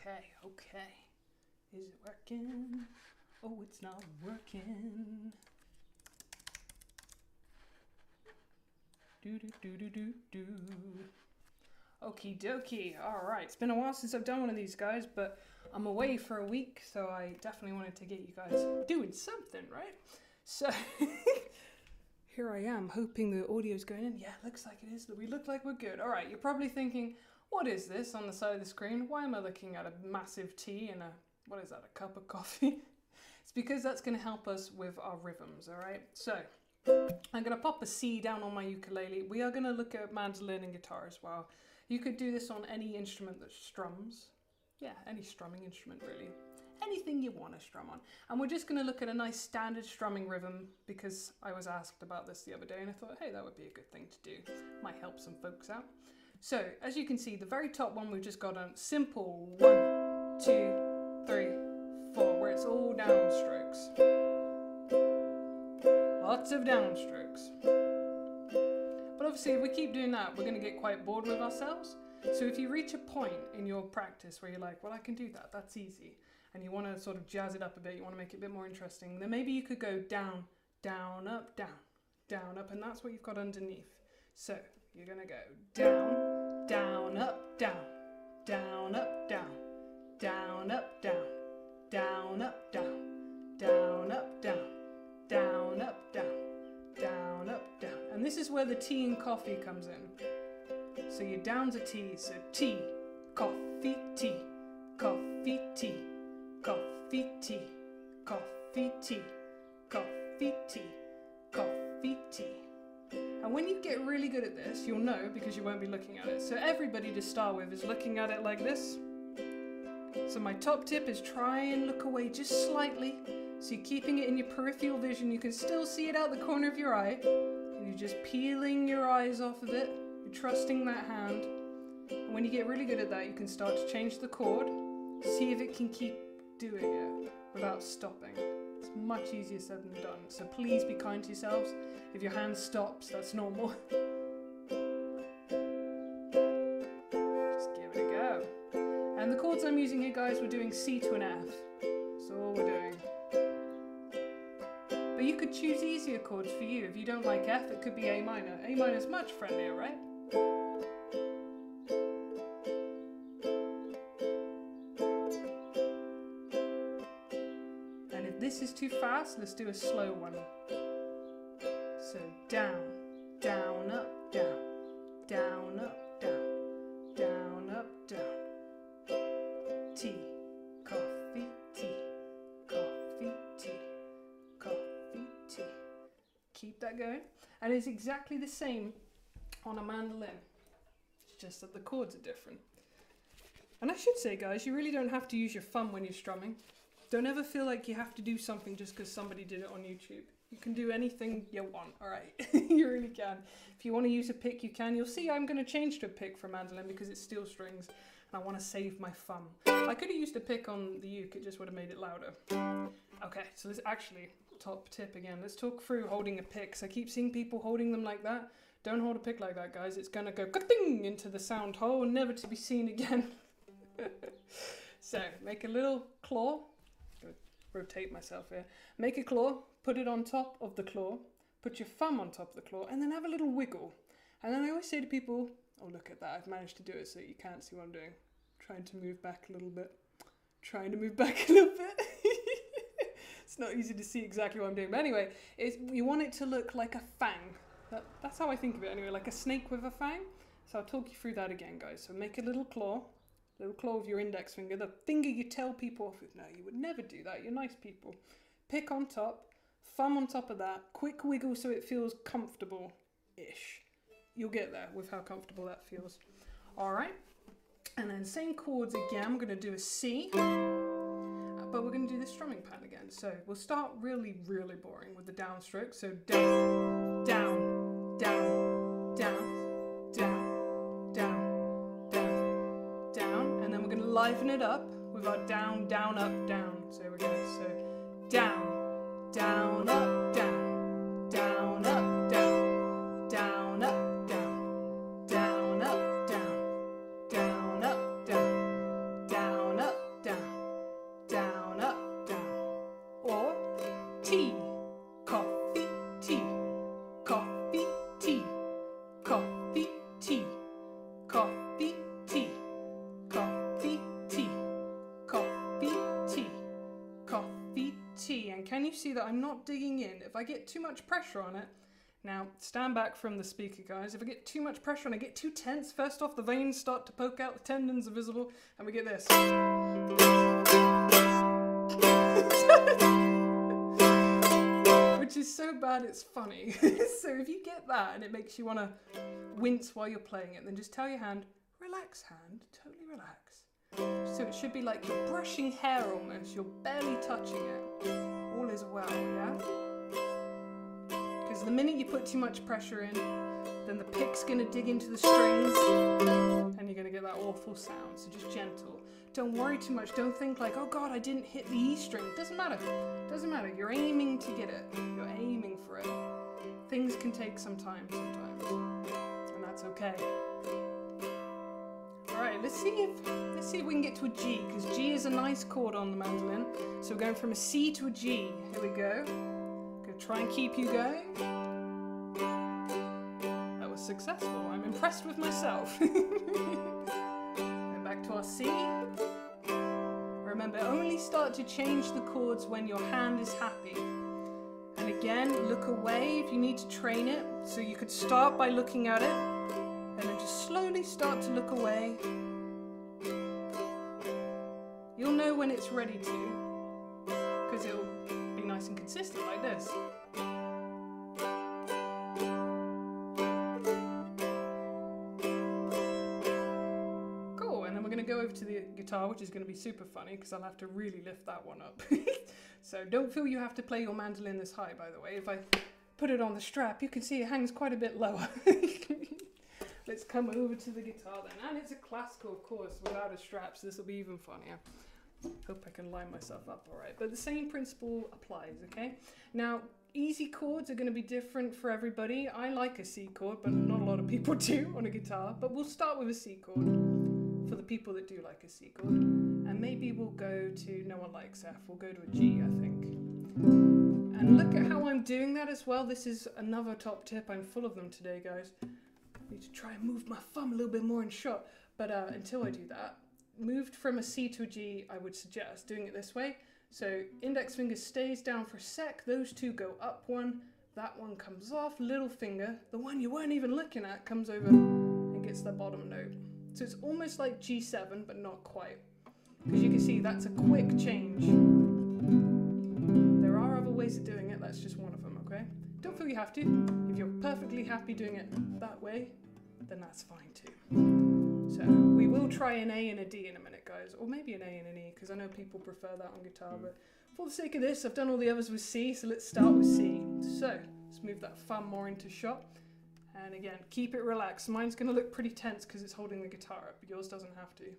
Okay. Is it working? Oh, it's not working. Do. Okie dokie. Alright, it's been a while since I've done one of these, guys, but I'm away for a week, so I definitely wanted to get you guys doing something, right? So, here I am, hoping the audio's going in. Yeah, looks like it is. We look like we're good. Alright, you're probably thinking, what is this on the side of the screen? Why am I looking at a massive T and what is that, a cup of coffee? It's because that's going to help us with our rhythms, alright? So, I'm going to pop a C down on my ukulele. We are going to look at mandolin and guitar as well. You could do this on any instrument that strums. Yeah, any strumming instrument really. Anything you want to strum on. And we're just going to look at a nice standard strumming rhythm because I was asked about this the other day and I thought, hey, that would be a good thing to do. Might help some folks out. So, as you can see, the very top one we've just got a simple 1, 2, 3, 4, where it's all downstrokes. Lots of downstrokes. But obviously if we keep doing that, we're going to get quite bored with ourselves. So if you reach a point in your practice where you're like, well, I can do that, that's easy, and you want to sort of jazz it up a bit, you want to make it a bit more interesting, then maybe you could go down, down, up, down, down, up, and that's what you've got underneath. So you're going to go down, down, up, down, down, up, down, down, up, down, down, up, down, down, up, down, down, up, down, down, up, down. And this is where the tea and coffee comes in. So your down's a T, so T, coffee, tea, coffee, tea, coffee, tea, coffee, tea, coffee, tea, coffee, tea. And when you get really good at this, you'll know because you won't be looking at it. So everybody to start with is looking at it like this. So my top tip is try and look away just slightly. So you're keeping it in your peripheral vision. You can still see it out the corner of your eye. And you're just peeling your eyes off of it. You're trusting that hand. And when you get really good at that, you can start to change the chord. See if it can keep doing it without stopping. It's much easier said than done. So please be kind to yourselves. If your hand stops, that's normal. Just give it a go. And the chords I'm using here, guys, we're doing C to an F. That's all we're doing. But you could choose easier chords for you. If you don't like F, it could be A minor. A minor is much friendlier, right? And if this is too fast, let's do a slow one. So down, down, up, down, down, up, down, down, up, down. Tea, coffee, tea, coffee, tea, coffee, tea. Keep that going. And it's exactly the same on a mandolin. It's just that the chords are different. And I should say, guys, you really don't have to use your thumb when you're strumming. Don't ever feel like you have to do something just because somebody did it on YouTube. You can do anything you want, alright? You really can. If you want to use a pick, you can. You'll see I'm going to change to a pick for mandolin because it's steel strings and I want to save my thumb. I could have used a pick on the uke, it just would have made it louder. Okay, so this actually, top tip again. Let's talk through holding a pick. So I keep seeing people holding them like that. Don't hold a pick like that, guys. It's going to go ka-ting into the sound hole, never to be seen again. So, make a little claw. Rotate myself here. Make a claw, put it on top of the claw, put your thumb on top of the claw, and then have a little wiggle. And then I always say to people, oh, look at that, I've managed to do it so you can't see what I'm doing. Trying to move back a little bit. Trying to move back a little bit. It's not easy to see exactly what I'm doing. But anyway, you want it to look like a fang. That's how I think of it anyway, like a snake with a fang. So I'll talk you through that again, guys. So make a little claw with your index finger, the finger you tell people off with. No, you would never do that. You're nice people. Pick on top, thumb on top of that, quick wiggle so it feels comfortable-ish. You'll get there with how comfortable that feels. All right. And then same chords again. I'm going to do a C, but we're going to do the strumming pattern again. So we'll start really, really boring with the downstroke. So down, down, down, down, down, down, down, down. And then we're going to liven it up with our down, down, up, down. So we're going to, so down, down, up, down, down, up, down, down, up, down, down, up, down, down, up, down, down, up, see that I'm not digging in. If I get too much pressure on it, now stand back from the speaker, guys. If I get too much pressure and I get too tense, first off the veins start to poke out, the tendons are visible, and we get this. Which is so bad it's funny. So if you get that and it makes you want to wince while you're playing it, then just tell your hand, relax hand, totally relax. So it should be like you're brushing hair almost, you're barely touching it. All is well, yeah? Because the minute you put too much pressure in, then the pick's going to dig into the strings and you're going to get that awful sound. So just gentle. Don't worry too much. Don't think like, oh God, I didn't hit the E string. Doesn't matter. Doesn't matter. You're aiming to get it. You're aiming for it. Things can take some time sometimes. And that's okay. Alright, let's see if we can get to a G, because G is a nice chord on the mandolin. So we're going from a C to a G. Here we go. Gonna try and keep you going. That was successful. I'm impressed with myself. And back to our C. Remember, only start to change the chords when your hand is happy. And again, look away if you need to train it. So you could start by looking at it, and then just slowly start to look away. You'll know when it's ready to, because it'll be nice and consistent like this. Cool, and then we're going to go over to the guitar, which is going to be super funny, because I'll have to really lift that one up. So don't feel you have to play your mandolin this high, by the way. If I put it on the strap, you can see it hangs quite a bit lower. Let's come over to the guitar then. And it's a classical, of course, without a strap, so this will be even funnier. Hope I can line myself up all right. But the same principle applies, okay? Now, easy chords are going to be different for everybody. I like a C chord, but not a lot of people do on a guitar. But we'll start with a C chord for the people that do like a C chord. And maybe we'll go to, no one likes F, we'll go to a G, I think. And look at how I'm doing that as well. This is another top tip. I'm full of them today, guys. I need to try and move my thumb a little bit more in shot. But until I do that, moved from a C to a G, I would suggest doing it this way. So index finger stays down for a sec, those two go up one, that one comes off, little finger, the one you weren't even looking at, comes over and gets the bottom note. So it's almost like G7, but not quite. Because you can see that's a quick change. There are other ways of doing it, that's just one of them, okay? Don't feel you have to. If you're perfectly happy doing it that way, then that's fine too. So we will try an A and a D in a minute, guys, or maybe an A and an E, because I know people prefer that on guitar, but for the sake of this, I've done all the others with C, so let's start with C. So let's move that thumb more into shot, and again, keep it relaxed. Mine's going to look pretty tense because it's holding the guitar up, but yours doesn't have to.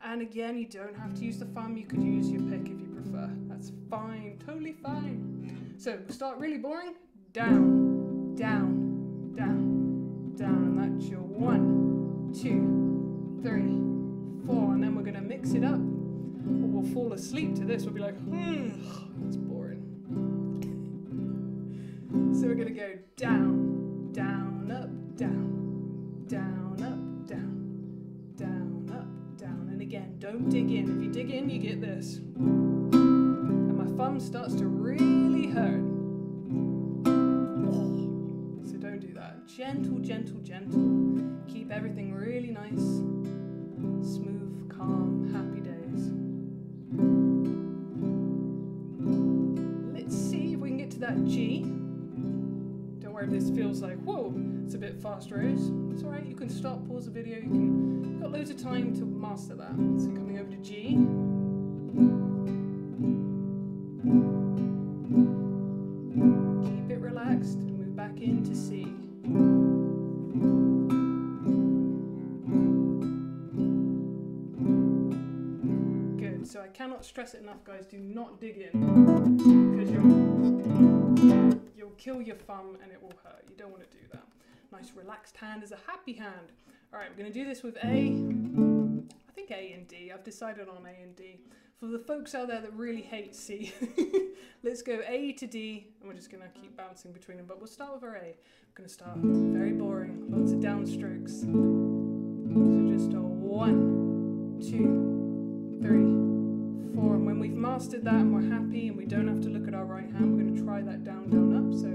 And again, you don't have to use the thumb, you could use your pick if you prefer. That's fine, totally fine. So we'll start really boring, down, down, down, down, and that's your 1, 2, 3, 4, and then we're going to mix it up, or we'll fall asleep to this. We'll be like, that's boring. So we're going to go down, down, up, down, down, up, down, down, up, down, and again, don't dig in. If you dig in, you get this, and my thumb starts to really hurt. So don't do that. Gentle, gentle, gentle. Keep everything really nice, smooth, calm, happy days. Let's see if we can get to that G. Don't worry if this feels like, whoa, it's a bit fast, Rose. It's alright, you can stop, pause the video, you've got loads of time to master that. So coming over to G. Keep it relaxed and move back into C. So I cannot stress it enough, guys, do not dig in, because you'll kill your thumb and it will hurt. You don't want to do that. Nice relaxed hand is a happy hand. Alright, we're going to do this with A, I think A and D. I've decided on A and D. For the folks out there that really hate C, let's go A to D, and we're just going to keep bouncing between them, but we'll start with our A. We're going to start very boring, lots of downstrokes. So just a 1, 2, 3, 4, and when we've mastered mastered that and we're happy and we don't have to look at our right hand, we're going to try that down, down, up. So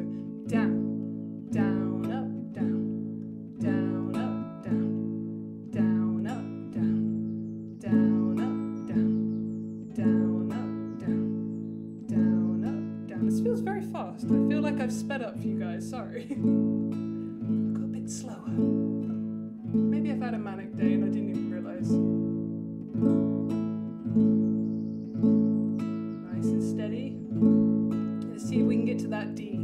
down, down, up, down, down, up, down, down, up, down, down, up, down, down, up, down, down, up, down. This feels very fast. I feel like I've sped up for you guys, sorry. Go a bit slower. Maybe I've had a manic day and I didn't even realise. Nice and steady. Let's see if we can get to that D.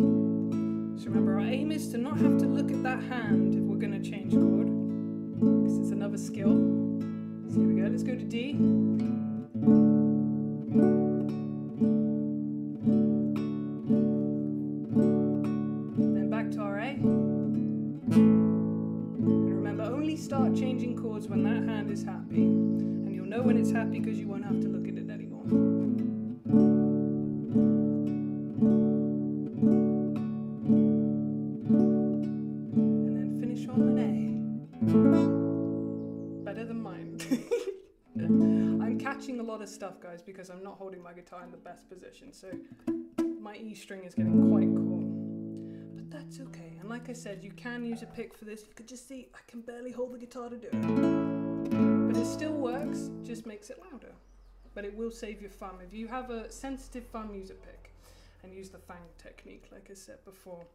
So remember, our aim is to not have to look at that hand if we're going to change chord, because it's another skill. So here we go, let's go to D. Then back to our A. And remember, only start changing chords when that hand is happy. And you'll know when it's happy because you won't have to look at it anymore. And then finish on an A. Better than mine. I'm catching a lot of stuff, guys, because I'm not holding my guitar in the best position. So my E string is getting quite cool. But that's okay. And like I said, you can use a pick for this. You could just see I can barely hold the guitar to do it. But it still works, just makes it louder. But it will save your thumb. If you have a sensitive thumb, use a pick. And use the fang technique, like I said before.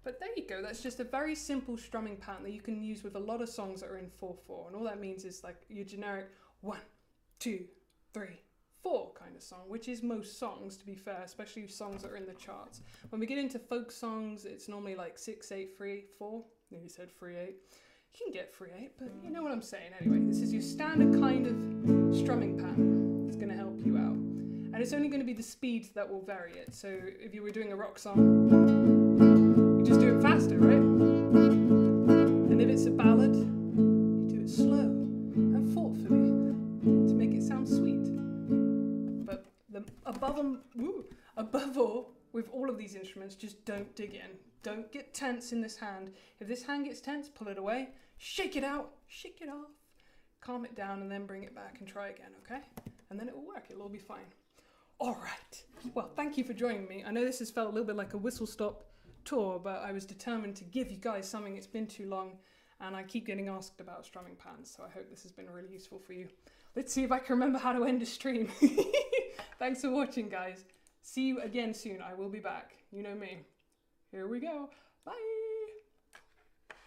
But there you go, that's just a very simple strumming pattern that you can use with a lot of songs that are in 4/4. And all that means is like your generic 1, 2, 3, 4 kind of song, which is most songs, to be fair, especially songs that are in the charts. When we get into folk songs, it's normally like 6, 8, 3, 4. Maybe said 3, 8. You can get 3, 8, but you know what I'm saying. Anyway, this is your standard kind of strumming pattern. It's going to help you out. And it's only going to be the speed that will vary it. So if you were doing a rock song, you just do it faster, right? And if it's a ballad, you do it slow and thoughtfully to make it sound sweet. But above all, with all of these instruments, just don't dig in. Don't get tense in this hand. If this hand gets tense, pull it away, shake it out, shake it off, calm it down, and then bring it back and try again, okay? And then it will work, it'll all be fine. All right, well, thank you for joining me. I know this has felt a little bit like a whistle-stop tour, but I was determined to give you guys something. It's been too long, and I keep getting asked about strumming patterns, so I hope this has been really useful for you. Let's see if I can remember how to end a stream. Thanks for watching, guys. See you again soon. I will be back. You know me. Here we go. Bye.